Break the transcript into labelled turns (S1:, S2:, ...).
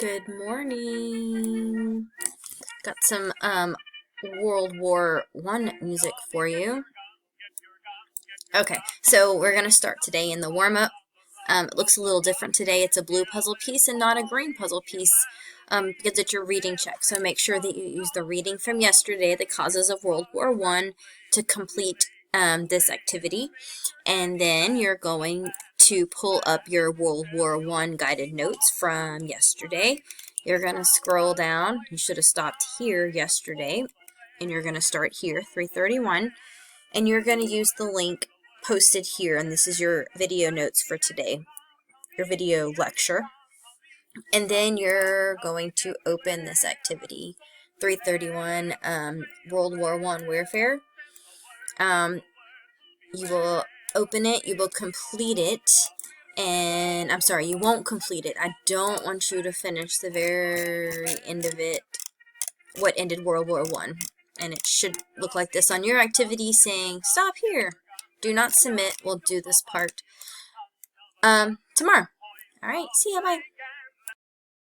S1: Good morning. Got some World War I music for you. Okay, so we're gonna start today in the warm-up. It looks a little different today. It's a blue puzzle piece and not a green puzzle piece because it's your reading check. So make sure that you use the reading from yesterday, the causes of World War I, to complete this activity. And then you're going to pull up your World War I guided notes from yesterday. You're going to scroll down. You should have stopped here yesterday. And you're going to start here, 331. And you're going to use the link posted here. And this is your video notes for today, your video lecture. And then you're going to open this activity, 331 World War I Warfare. You will open it, you will complete it, and I'm sorry, you won't complete it. I don't want you to finish the very end of it, what ended World War I. And it should look like this on your activity saying, stop here, do not submit. We'll do this part tomorrow. Alright, see ya, bye.